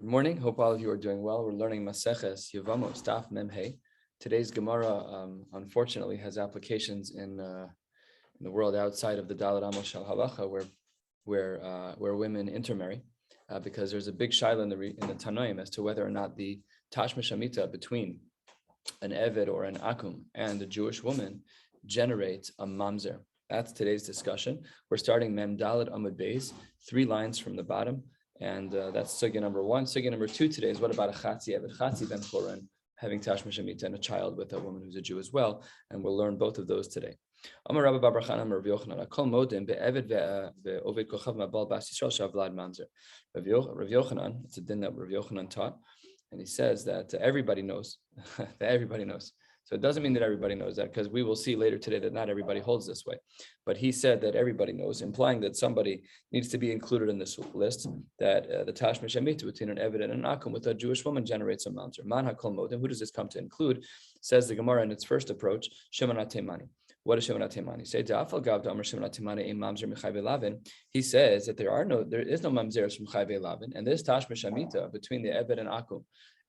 Good morning. Hope all of you are doing well. We're learning Maseches, Yevamos, Daf Mem Hey. Today's Gemara, unfortunately, has applications in the world outside of the Dalet Amos Shal Halacha, where women intermarry, because there's a big shaila in the Tanoim as to whether or not the Tashmish Amita between an Eved or an Akum and a Jewish woman generates a mamzer. That's today's discussion. We're starting Mem Dalet Amud Beis, 3 lines from the bottom. And that's sugya number 1. Sugya number 2 today is what about a chatzi eved, chatzi ben choran, having tashmish amita and a child with a woman who's a Jew as well. And we'll learn both of those today. Amar Rabbi Bar Chana Amar Rabbi Yochanan Akol modim be'eved ve'oved kochav ma'bal bas Yisrael shavlad mamzer. Rabbi Yochanan, it's a din that Rabbi Yochanan taught, and he says that everybody knows that everybody knows. So it doesn't mean that everybody knows that, because we will see later today that not everybody holds this way. But he said that everybody knows, implying that somebody needs to be included in this list, that the Tashmish Amita between an Eved and an Akum with a Jewish woman generates a mamzer. Man hakol modim, who does this come to include? Says the Gemara in its first approach, Shimon HaTeimani. What is Shimon HaTeimani? Say, Da'afal gav da'amar Shimon HaTeimani ein mamzer mechai ve'lavin. He says that there is no mamzeres from chai ve'lavin, and this Tashmish Amita between the Eved and Akum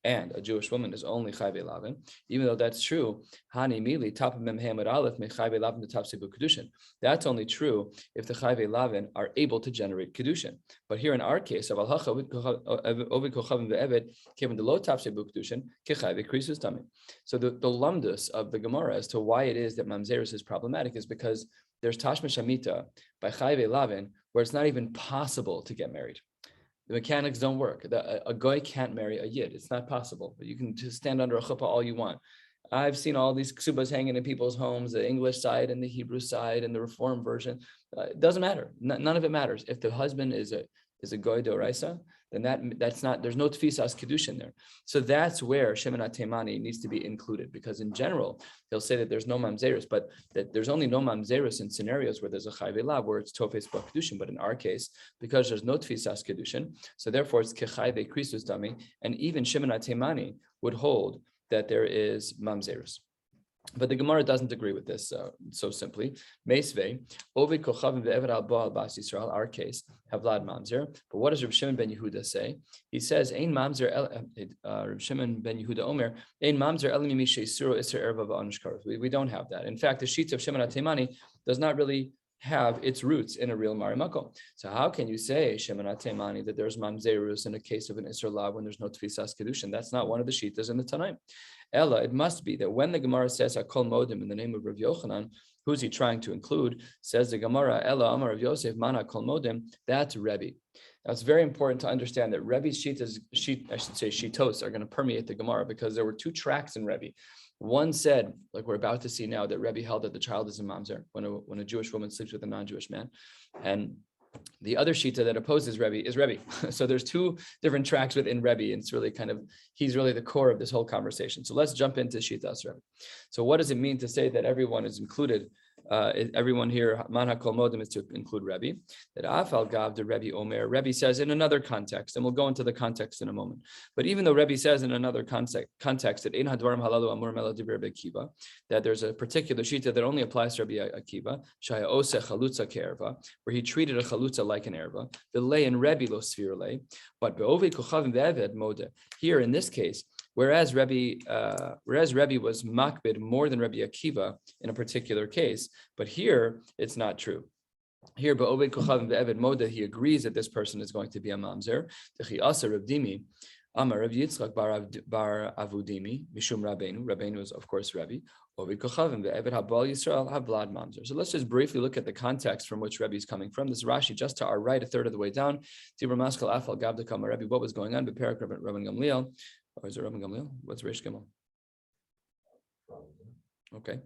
and a Jewish woman is only chai ve'lavin. Even though that's true, hani mili top mem hamad aleph me chai ve'lavin the top sebu kedushin. That's only true if the chai ve'lavin are able to generate kedushin. But here in our case, aval hacha ovid kochavim ve'eved given the low top sebu kedushin kechai ve'krisus tamim. So the lumdus of the Gemara as to why it is that mamzerus is problematic is because there's tashmish amita by chai ve'lavin where it's not even possible to get married. The mechanics don't work. A goy can't marry a yid. It's not possible. But you can just stand under a chuppah all you want. I've seen all these ksubas hanging in people's homes, the English side and the Hebrew side and the Reform version. It doesn't matter. None of it matters. If the husband is a goy doraisa, then that's not. There's no tfisas kedushin there. So that's where Shimon HaTeimani needs to be included, because in general he'll say that there's no mamzerus, but that there's only no mamzerus in scenarios where there's a chai ve'lav, where it's tofes ba kedushin. But in our case, because there's no tfisas kedushin, so therefore it's kechai ve'krisus dami, and even Shimon HaTeimani would hold that there is mamzerus. But the Gemara doesn't agree with this so simply. Meisvei, Ovid Kochavim ve'eved al Baal Bas Yisrael, our case, have Vlad Mamzer. But what does Reb Shimon ben Yehuda say? He says, Ein Mamzer, Reb Shimon ben Yehuda Omer, Ein Mamzer elim mishe suru iser erva v'anushkarov. We don't have that. In fact, the sheet of Shimon HaTeimani does not really have its roots in a real marimako. So how can you say Shimon HaTeimani that there's mamzerus in a case of an iser lav when there's no tfisas kedushin? That's not one of the shitas in the Tanaim. Ella, it must be that when the Gemara says Hakol Modim in the name of Rav Yochanan, who's he trying to include? Says the Gemara, Ella Amar Rav Yosef Man Hakol Modim. That's Rebbe. Now it's very important to understand that Rebbe's shitos are going to permeate the Gemara, because there were 2 tracks in Rebbe. One said, like we're about to see now, that Rebbe held that the child is a mamzer when a Jewish woman sleeps with a non-Jewish man, and the other shita that opposes Rebbe is Rebbe. So there's 2 different tracks within Rebbe, and it's really he's really the core of this whole conversation. So let's jump into shitas Rebbe. So what does it mean to say that everyone is included? Everyone here, man hakol modim, is to include Rebbe. That afal gav the Rebbe Omer. Rebbe says in another context, and we'll go into the context in a moment. But even though Rebbe says in another context that ein hadvarim halalu amur mela divrei Rebbe Akiva, that there's a particular shita that only applies to Rebbe Akiva, shaya ose chalutza ke'erva, where he treated a chalutza like an erva. The lay in Rebbe lo sfir lay, but be'oved kochavim ve'eved mode. Here in this case, Whereas Rebbe was makbid more than Rebbe Akiva in a particular case, but here it's not true. Here, Ba'oved Kochavim ve'eved moda, he agrees that this person is going to be a mamzer. Techi asa Reb Dimi, Amar Reb Yitzchak bar Avudimi, Mishum Rabbeinu. Rabbeinu is of course Rebbe. Oved Kochavim ve'eved habal Yisrael hablad mamzer. So let's just briefly look at the context from which Rebbe is coming from. This is Rashi just to our right, a third of the way down. Tibur Maskal Afal Gabdakam Rebbe. What was going on? Beperak Rabban Gamliel. Or is it Rabban Gamliel? What's Reish Gimel? Okay.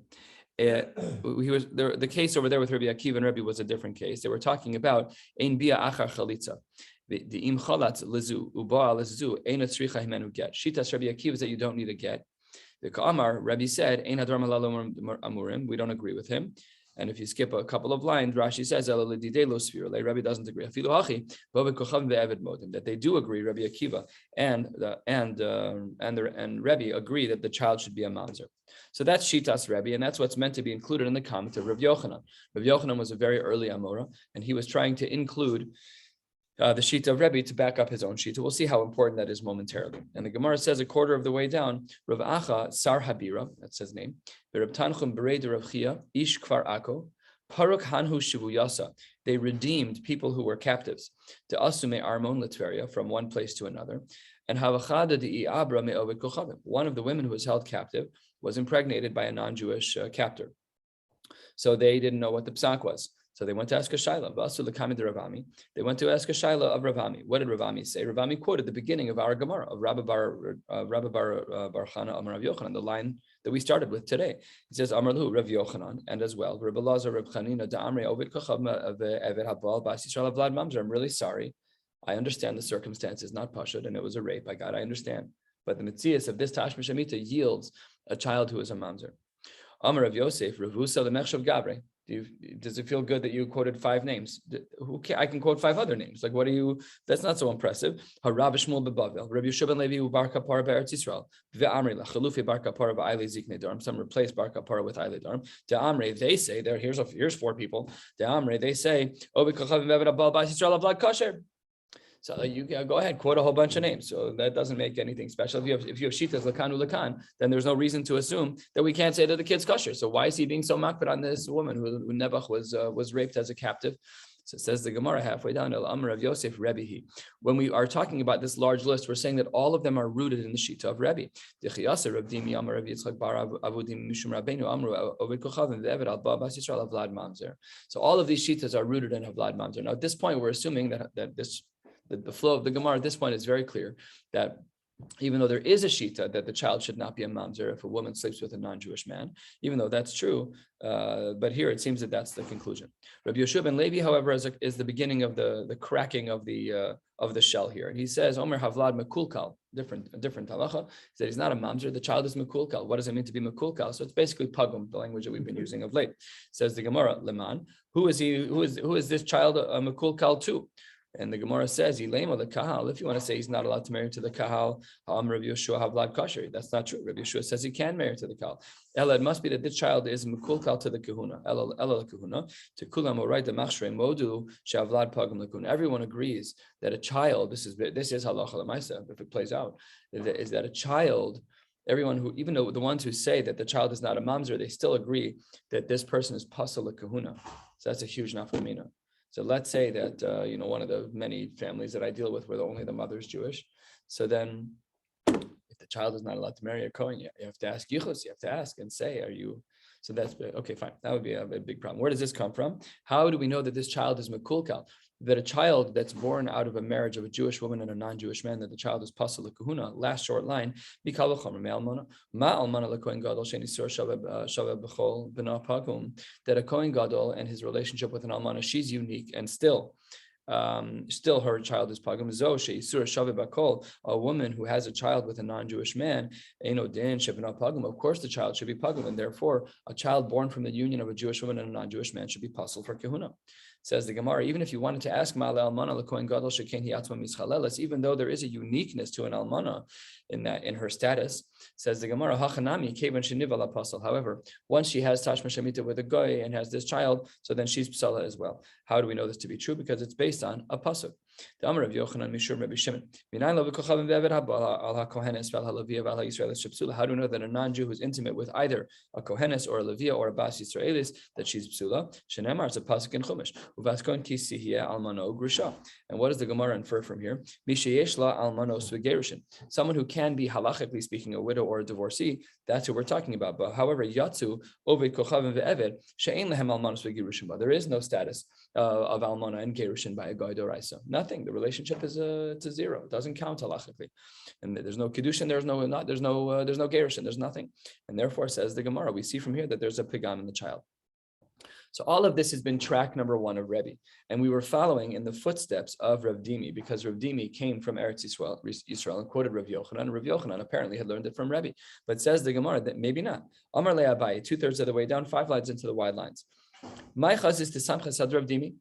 He was there. The case over there with Rabbi Akiva and Rebbe was a different case. They were talking about ein bia achar chalitza. The im chalatz lezu uba lezu ein tzricha himenu get. Shitas Rabbi Akiva is that you don't need a get. The Ka'amar Rabbi said ein hadar malalo amurim. We don't agree with him. And if you skip a couple of lines, Rashi says Rabbi doesn't agree. That they do agree, Rabbi Akiva and Rabbi agree that the child should be a mamzer. So that's Shitas Rebbe, and that's what's meant to be included in the comment of Rav Yochanan. Rav Yochanan was a very early Amora, and he was trying to include the Shita of Rebbe to back up his own Shita. We'll see how important that is momentarily. And the Gemara says a quarter of the way down, Rav Acha Sar Habira, that's his name, Reb Tanchum Berei de Rav Chia, Ish Kfar Ako, Paruk Hanhu Shivuyasa. They redeemed people who were captives to Asume Armon Litveria from one place to another. And Havachada de Abra me Ovid Kochavim. One of the women who was held captive was impregnated by a non-Jewish captor. So they didn't know what the psak was. So they went to ask a shaila. They went to ask a shaila of Ravami. What did Ravami say? Ravami quoted the beginning of our Gemara of Rabbi Bar Chana Amar Rav Yochanan, the line that we started with today. It says Amar Lahu Rav Yochanan, and as well Rabbi Lazar Rav Chanina Da Amrei Ovid Kochavim Eved Habal Bas Yisrael Vlad Mamzer. I'm really sorry. I understand the circumstances, not pashut, and it was a rape. I understand. But the mitzias of this Tashmish Amita yields a child who is a mamzer. Amar Rav Yosef Ravusa Lemechshav Gabre. Does it feel good that you quoted 5 names? I can quote 5 other names. Like, what are you? That's not so impressive. Harav Shmuel beBavel, Rabbi Yeshua ben Levi Bar Kapara be'Eretz Yisrael, ve'Amri lachalufi Bar Kapara be'Ayle Ziknei Darm. Some replace Bar Kapara with Ayle Darm. De'Amri, they say there. Here's 4 people. De'Amri, they say Obi Kochavim Eved Abal Bas Yisrael Avlad Kosher. So you go ahead, quote a whole bunch of names. So that doesn't make anything special. If you have shitas lakanu lakan, then there's no reason to assume that we can't say that the kid's kosher. So why is he being so makbid on this woman who Nebuch was raped as a captive? So it says the Gemara halfway down, El Amar of Yosef Rebbe. When we are talking about this large list, we're saying that all of them are rooted in the shita of Rebbe. So all of these shitas are rooted in Havlad Mamzer. Now at this point, we're assuming that the flow of the Gemara at this point is very clear that even though there is a shita that the child should not be a mamzer if a woman sleeps with a non-Jewish man, even though that's true, but here it seems that that's the conclusion. Rabbi Yeshua ben Levi, however, is the beginning of the cracking of the shell here, and he says Omer Havlad Mekulkal, different halacha. He said he's not a mamzer. The child is Mekulkal. What does it mean to be Mekulkal? So it's basically pagum, the language that we've been using of late. Says the Gemara, Leman, who is this child a Mekulkal to? And the Gemara says, Ilema the Kahal. If you want to say he's not allowed to marry to the Kahal, Rabbi Yeshua Havlad Kosher. That's not true. Rabbi Yeshua says he can marry to the Kahal. Ella, it must be that this child is Mekulkal to the Kahuna. Ella Kahuna. To Kulam Orai the Machshre Modu Shavlad Pagam Lakun. Everyone agrees that a child, this is halacha l'maisa, if it plays out, is that a child, everyone who, even though the ones who say that the child is not a mamzer, they still agree that this person is pasal kahuna. So that's a huge nafkamina. So let's say that, one of the many families that I deal with where only the mother is Jewish. So then if the child is not allowed to marry a Kohen, you have to ask Yichus, you have to ask and say, are you? So that's, okay, fine. That would be a big problem. Where does this come from? How do we know that this child is Mekulkal? That a child that's born out of a marriage of a Jewish woman and a non-Jewish man, that the child is pasal kahuna. Last short line, that a Kohen Gadol and his relationship with an almana, she's unique and still her child is pagum. A woman who has a child with a non-Jewish man, of course the child should be pagum, and therefore a child born from the union of a Jewish woman and a non-Jewish man should be pasal for kahuna. Says the Gemara, even if you wanted to ask Ma'ale Almana L'Kohen Gadol Sheken Hiatzma Mischaleles, even though there is a uniqueness to an Almana in her status, says the Gemara, Hachanami Kevan Shenivala Pasal. However, once she has Tashma Shemitah with a goy and has this child, so then she's psala as well. How do we know this to be true? Because it's based on a pasuk. The Amar of Yochanan Mishur Rabbi Shimon. How do we know that a non-Jew who's intimate with either a kohenes or a levia or a bas Yisraelis that she's psula? Shenemar, it's a pasuk in Chumash. And what does the Gemara infer from here? Someone who can be halachically speaking a widow or a divorcee, that's who we're talking about. But however, Yatsu, Oved Kochavim ve'Eved, she'ein lehem almanos ve'girushim. There is no status of almana and gerushin by a goy doraisa. Nothing. The relationship is to zero. It doesn't count halachically, and there's no kiddushin. There's no gerushin. There's nothing, and therefore says the Gemara, we see from here that there's a pigam in the child. So all of this has been track number 1 of Rebbe, and we were following in the footsteps of Rav Dimi because Rav Dimi came from Eretz Yisrael and quoted Rav Yochanan. And Rav Yochanan apparently had learned it from Rebbe, but says the Gemara that maybe not. Amar le Abaye, 2/3 of the way down, 5 lines into the wide lines. My chaz is to samchas had Rav Dimi.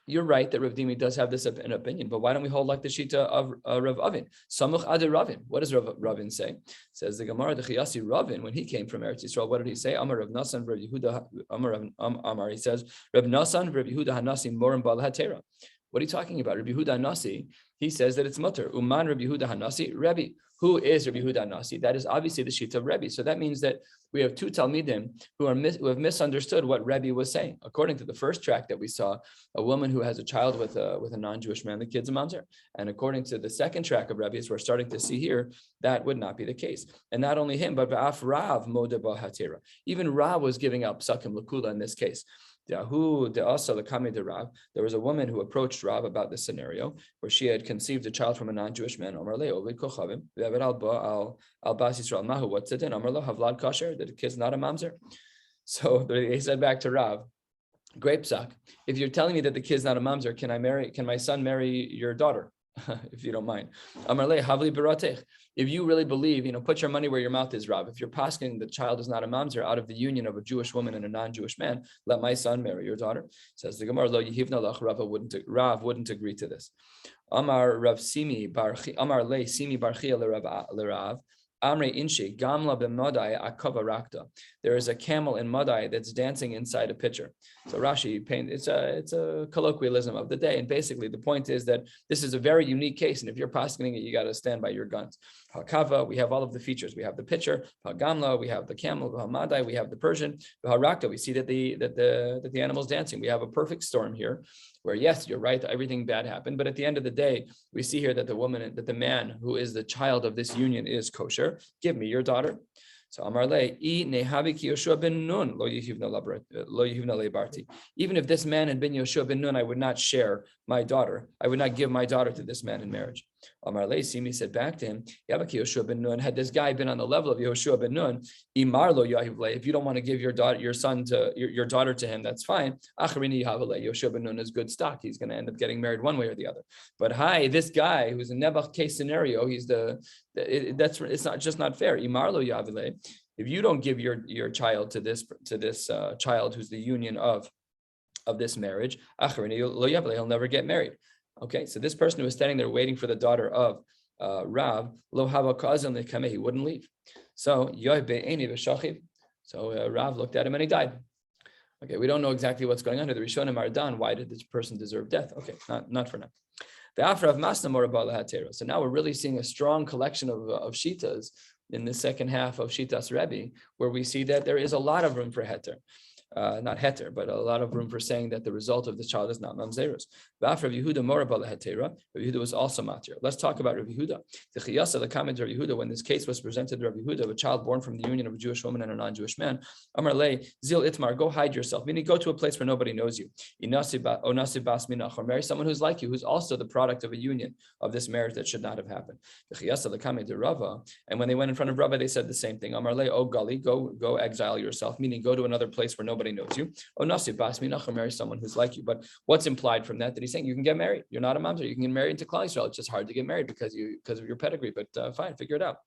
You're right that Rav Dimi does have this an opinion, but why don't we hold like the shita of Rav Avin? Samuch ade Ravin. What does Rav Ravin say? Says the Gemara, the Chiyasi Ravin, when he came from Eretz Yisrael, what did he say? Amar Rav Nasan, Rav Yehuda, Amar, he says, Rav Nasan, Rav Yehuda Hanasi, Morim Bal Hatera. What are you talking about? Rabbi Yehuda Nasi, he says that it's mutter. Uman Rabbi Yehuda Hanasi, Rabbi. Who is Rabbi Yehuda Nasi? That is obviously the sheet of Rebbe. So that means that we have two Talmidim who have misunderstood what Rebbe was saying. According to the first track that we saw, a woman who has a child with a non-Jewish man, the kid's a mamzer. And according to the second track of Rebbe, as we're starting to see here, that would not be the case. And not only him, but Va'af Rav Moda Hatira. Even Rav was giving out psakim l'kula in this case. There was a woman who approached Rav about this scenario where she had conceived a child from a non-Jewish man. What's it in? Havlad kasher, that the kid's not a mamzer. So they said back to Rav, great psak. If you're telling me that the kid's not a mamzer, can my son marry your daughter? If you don't mind. If you really believe, put your money where your mouth is, Rav. If you're pasking the child is not a mamzer out of the union of a Jewish woman and a non-Jewish man, let my son marry your daughter. Says the Gemara, Lo yihivna lach, Rav wouldn't agree to this. Amar Rav Simi Barchi, Amar Le Simi Barchi Lerav. Amre Inshi Gamla b'Madai Akava Rakta. There is a camel in Madai that's dancing inside a pitcher. So Rashi paint it's a colloquialism of the day, and basically the point is that this is a very unique case, and if you're poskening it, you got to stand by your guns. Hakava, we have all of the features. We have the pitcher. Hagamla, we have the camel. Hamadai, we have the Persian. Harakta, we see that the animal's dancing. We have a perfect storm here, where yes, you're right, everything bad happened, but at the end of the day, we see here that the man who is the child of this union is kosher. Give me your daughter. So Amar Le, even if this man had been Yoshua ben Nun, I would not share my daughter. I would not give my daughter to this man in marriage. Amar Le, Simi said back to him, Yoshua ben Nun, had this guy been on the level of Yoshua ben Nun, Imar lo Yahiv Le, if you don't want to give your daughter to him, that's fine. Acharini Yahavale, Yoshua ben Nun is good stock. He's going to end up getting married one way or the other. But this guy who's a Nebuch case scenario, it's not just not fair. Imar lo Yahiv Le. If you don't give your child to this child who's the union of this marriage, he'll never get married. Okay, so this person who was standing there waiting for the daughter of Rav, he wouldn't leave. So Rav looked at him and he died. Okay, we don't know exactly what's going on here. The Rishonim are done. Why did this person deserve death? Okay, not for now. So now we're really seeing a strong collection of shitas in the second half of Shitas Rebbe, where we see that there is a lot of room for heter. Not heter, but a lot of room for saying that the result of this child is not mamzerus. Rav Yehuda more about hetera. Rav Yehuda was also matir. Let's talk about Rav Yehuda. The chiyasa, the comment of Rav Yehuda, when this case was presented to Rav Yehuda of a child born from the union of a Jewish woman and a non-Jewish man, Amar Le Zil Itmar, go hide yourself. Meaning, go to a place where nobody knows you. Onasi bas minach, or marry someone who's like you, who's also the product of a union of this marriage that should not have happened. The chiyasa, the comment of Rava, and when they went in front of Rava, they said the same thing. Amar Le, oh Gali, go exile yourself. Meaning, go to another place where nobody knows you. Oh, Nasib Bas Minach, or marry someone who's like you. But what's implied from that? That he's saying you can get married. You're not a mamzer. You can get married into Klal Yisrael. It's just hard to get married because of your pedigree. But fine, figure it out.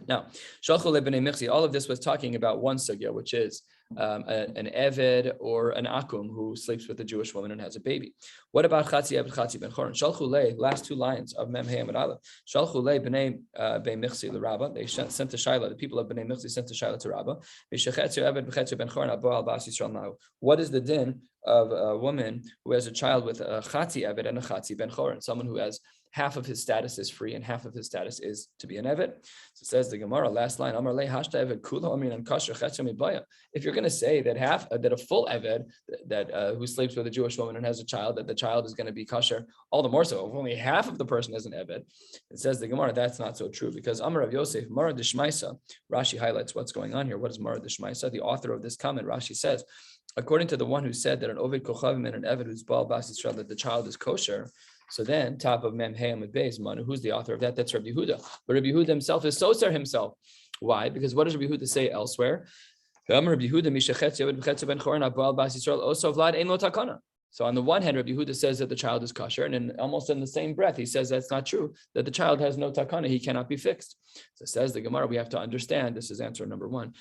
Now, all of this was talking about one sugya, which is an eved or an akum who sleeps with a Jewish woman and has a baby. What about chatzi eved, chatzi ben choron? Shalchu le, last two lines of Mem Hey Amud Aleph. Shalchu le b'nei bei michsi l'Rabba. They sent to Shaila. The people of b'nei michsi sent to Shaila to Rabba. V'shechetzu eved b'chetzu ben choron abo al bas Yisrael now. What is the din of a woman who has a child with a chatzi eved and a chatzi ben choron? Someone who has half of his status is free and half of his status is to be an eved. So it says the Gemara, last line, Amar le hashta eved kulo amin and kasher chetzu mibaya. If you're going to say that that a full eved that who sleeps with a Jewish woman and has a child, that the child is going to be kasher, all the more so if only half of the person is an eved. It says the Gemara, that's not so true, because Amar of Yosef Mara Dishmaisa, Rashi highlights what's going on here. What is Mara Dishmaisa? The author of this comment, Rashi says, according to the one who said that an oved kochavim and an eved who's baal bas Yisrael, that the child is kosher. So then, top of Mem Hey Amud Beis, Manu, who's the author of that? That's Rabbi Yehuda. But Rabbi Yehuda himself is soser himself. Why? Because what does Rabbi Yehuda say elsewhere? So on the one hand, Rabbi Yehuda says that the child is kosher, and then almost in the same breath, he says that's not true, that the child has no takana, he cannot be fixed. So says the Gemara, we have to understand, this is answer number one,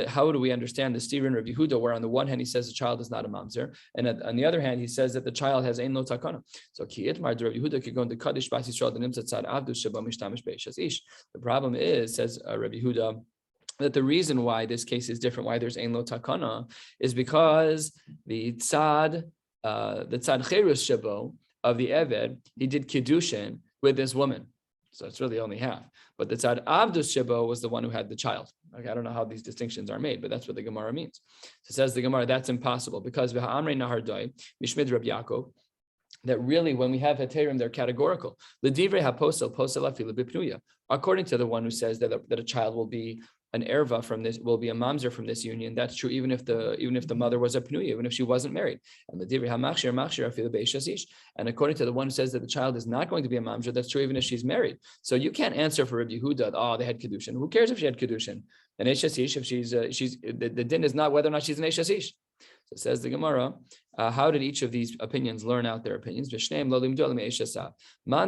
how do we understand the steer in Rabbi Yehuda, where on the one hand he says the child is not a mamzer, and on the other hand he says that the child has ein lo takana. So ki itmar Rabbi Yehuda could go into Kaddish Bas Yisrael the nimtzat tzad avdu sheba mishtamish beishes ish. The problem is, says Rabbi Yehuda, that the reason why this case is different, why there's ein lo takana, is because the tzad cherus shebo of the Eved, he did Kiddushin with this woman. So it's really only half. But the Tzad Avdus Shebo was the one who had the child. Okay, I don't know how these distinctions are made, but that's what the Gemara means. So says the Gemara, that's impossible because V'ha'amrei Nahar Doi, Mishmid Reb Yaakov, that really when we have heterim, they're categorical. L'divrei haposel posel afilu b'pnuya. According to the one who says that a child will be an erva from this, will be a mamzer from this union. That's true even if the mother was a pnuya, even if she wasn't married. And l'divrei hamachshir machshir afilu be'ishes ish. And according to the one who says that the child is not going to be a mamzer, that's true even if she's married. So you can't answer for Rabbi Yehuda. Oh, they had kedushin. Who cares if she had kedushin? An eshes ish, if she's the din is not whether or not she's an eshes ish. So says the Gemara, how did each of these opinions learn out their opinions? Man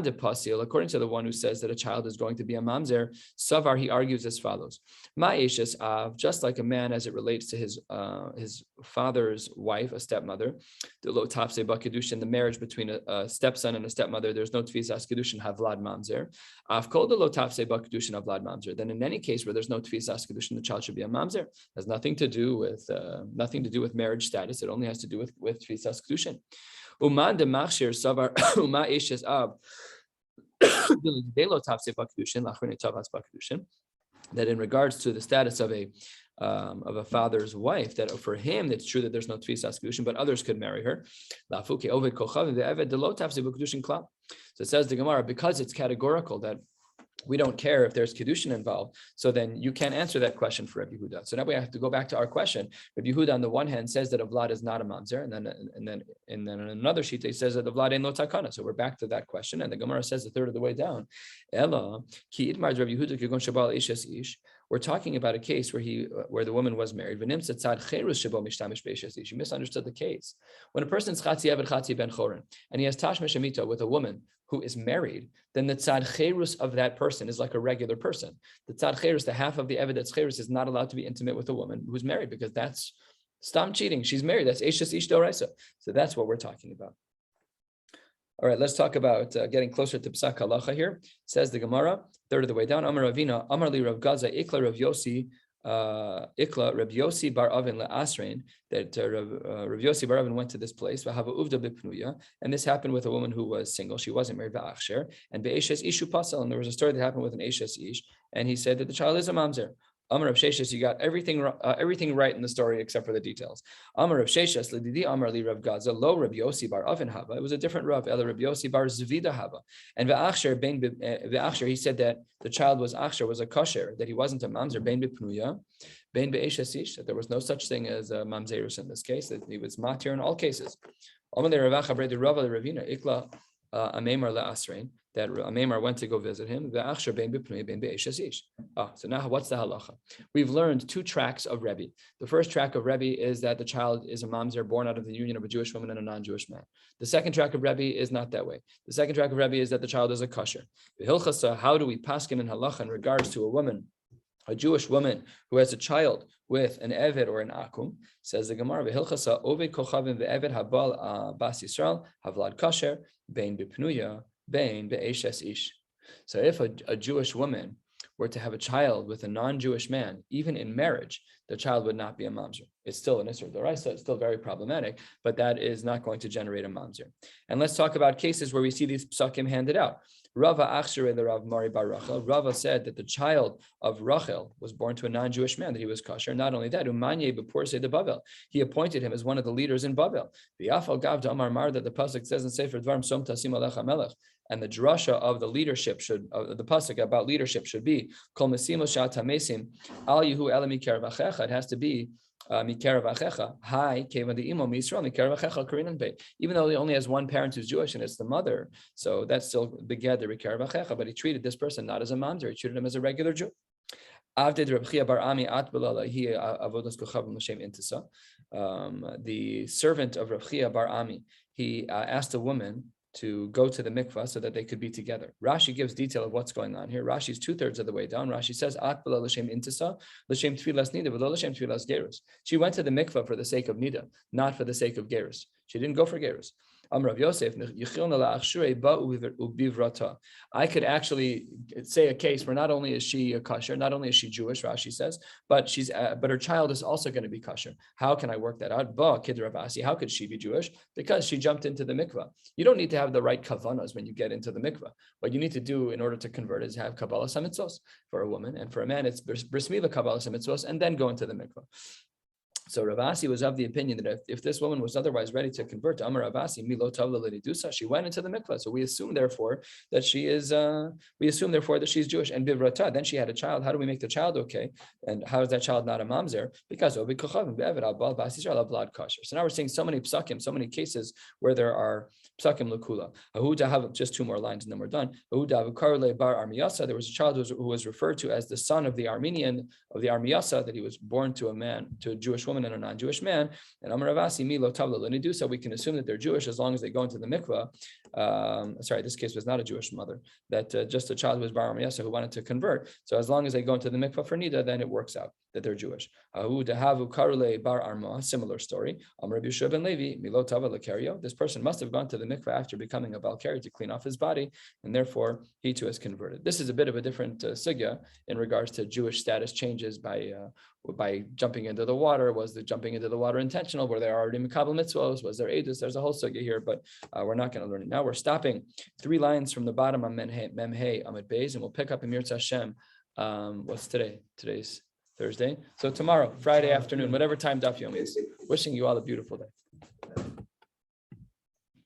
de pasil, according to the one who says that a child is going to be a mamzer, Savar, he argues as follows. Ma eshes av, just like a man as it relates to his father's wife, a stepmother, the lo tapse bakidushin, the marriage between a stepson and a stepmother, there's no tfisas kedushin havlad mamzer. Av kol the lo tapse bakidushin havlad mamzer. Then in any case where there's no tfisas kedushin, the child should be a mamzer. It has nothing to do with marriage status. It only has to do with tfisas kedushin. Uman de machshir savar uma eshes av. That in regards to the status of a father's wife, that for him it's true that there's no tfisas kedushin, but others could marry her. So it says the Gemara, because it's categorical that we don't care if there's kedushin involved, so then you can't answer that question for Rabbi Yehuda. So now we have to go back to our question. Rabbi Yehuda on the one hand says that a vlad is not a mamzer, and then in another sheet he says that the vlad ain't no takana. So we're back to that question, and the Gemara says a third of the way down. Ella ki itmar Rabbi Yehuda kigon shabal ishes ish. We're talking about a case where the woman was married. You misunderstood the case. When a person's chatzi eved chatzi ben chorin, and he has tashmish amita with a woman who is married, then the tzad cherus of that person is like a regular person. The tzad cherus, the half of the eved that's cherus, is not allowed to be intimate with a woman who's married because that's stam cheating. She's married. That's eshes ish doraisa. So that's what we're talking about. All right, let's talk about getting closer to Psak Halacha here. Says the Gemara, third of the way down, Amar Ravina, Amar li Rav Gaza, Ikla Rav Yossi, Ikla Rav Yossi bar Avin le'asrein, that Rav Yossi bar Avin went to this place, V'hava uvda b'pnuya, and this happened with a woman who was single. She wasn't married, V'achsher, and be'eshes ishu pasal, and there was a story that happened with an eshes ish, and he said that the child is a mamzer. Amar Rav Sheshes, you got everything right in the story except for the details. Amar Rav Sheshes, Lididi Amar li Rav Gaza, lo Rav Yossi bar Avin hava. It was a different Rav, Ela Rav Yossi bar Zvida hava. And Ve'achsher, he said that the child was achsher, was a kosher, that he wasn't a mamzer, bein b'pnuya, bein be'eshes ish, that there was no such thing as a mamzerus in this case, that he was matir in all cases. Amar Rav Acha brei Rav Ravina, ikla amemar le'asrein, that Amemar went to go visit him. So now what's the halacha? We've learned two tracks of Rebbe. The first track of Rebbe is that the child is a mamzer born out of the union of a Jewish woman and a non-Jewish man. The second track of Rebbe is not that way. The second track of Rebbe is that the child is a kosher. How do we paskin in halacha in regards to a woman, a Jewish woman who has a child with an eved or an akum? Says the Gemara, v'hilchasa oved kochavim ve'eved habal bas Yisrael havlad kosher bein b'pnuya bein be'eshes ish. So if a Jewish woman were to have a child with a non-Jewish man, even in marriage, the child would not be a mamzer. It's still an isur d'oraisa, it's still very problematic, but that is not going to generate a mamzer. And let's talk about cases where we see these psakim handed out. Rava Achshere the Rav Mari bar Rachel. Rava said that the child of Rachel was born to a non-Jewish man, that he was kosher. Not only that, Umanye b'porse de Bavel. He appointed him as one of the leaders in Bavel. The Afal Gav Amar Mar, that the pasuk says in Sefer Dvarim Som Tasim Alecha Melech. And the drasha of the leadership the pasuk about leadership should be Kol Mesimo Shat Hamesim Al Yehu Ela Mikerav Achecha. It has to be Mikerav Achecha. Hi, Kevan the Imo Misrael Mikerav Achecha Karinan Bey. Even though he only has one parent who's Jewish and it's the mother, so that's still begeder Mikerav Achecha. But he treated this person not as a mamzer; he treated him as a regular Jew. The servant of Reb Chia bar Ami, he asked a woman to go to the mikvah so that they could be together. Rashi gives detail of what's going on here. Rashi is 2/3 of the way down. Rashi says, she went to the mikvah for the sake of nida, not for the sake of gerus. She didn't go for gerus. I could actually say a case where not only is she a kosher, not only is she Jewish, Rashi says, but her child is also going to be kosher. How can I work that out? How could she be Jewish? Because she jumped into the mikvah. You don't need to have the right kavanas when you get into the mikvah. What you need to do in order to convert is have Kabbalah Samitzos for a woman, and for a man it's Bris Milah Kabbalah Samitzos, and then go into the mikvah. So Rav Asi was of the opinion that if this woman was otherwise ready to convert to Amar Rav Asi, she went into the mikvah. So we assume therefore that she is. We assume therefore that she's Jewish. And bivrata, then she had a child. How do we make the child okay? And how is that child not a mamzer? Because so now we're seeing so many psakim, so many cases where there are psakim lekula. Ahuda have just two more lines and then we're done. Ahuda Karle bar Armiyasa. There was a child who was referred to as the son of the Armenian of the Armiyasa, that he was born to a man, to a Jewish woman and a non-Jewish man. And Amar Ravasi Milo Tavla Lenidu, so we can assume that they're Jewish as long as they go into the mikvah. This case was not a Jewish mother, that just a child who was bar Armiyasa who wanted to convert. So as long as they go into the mikvah for nida, then it works out that they're Jewish. Ahu Dahavu Karle bar Arma, similar story. Amar Rabbi ben Levi Milo Tavla Lekario. This person must have gone to the mikvah after becoming a Balkari to clean off his body, and therefore he too is converted. This is a bit of a different sugya in regards to Jewish status changes by jumping into the water. Was the jumping into the water intentional? Were there already Mikabel mitzvos? Was there edus? There's a whole sugya here, but we're not going to learn it now. We're stopping 3 lines from the bottom on Memhei Amid Beis, and we'll pick up in Mirza Hashem. What's today? Today's Thursday. So tomorrow, Friday afternoon, whatever time Daf Yomi is. Wishing you all a beautiful day.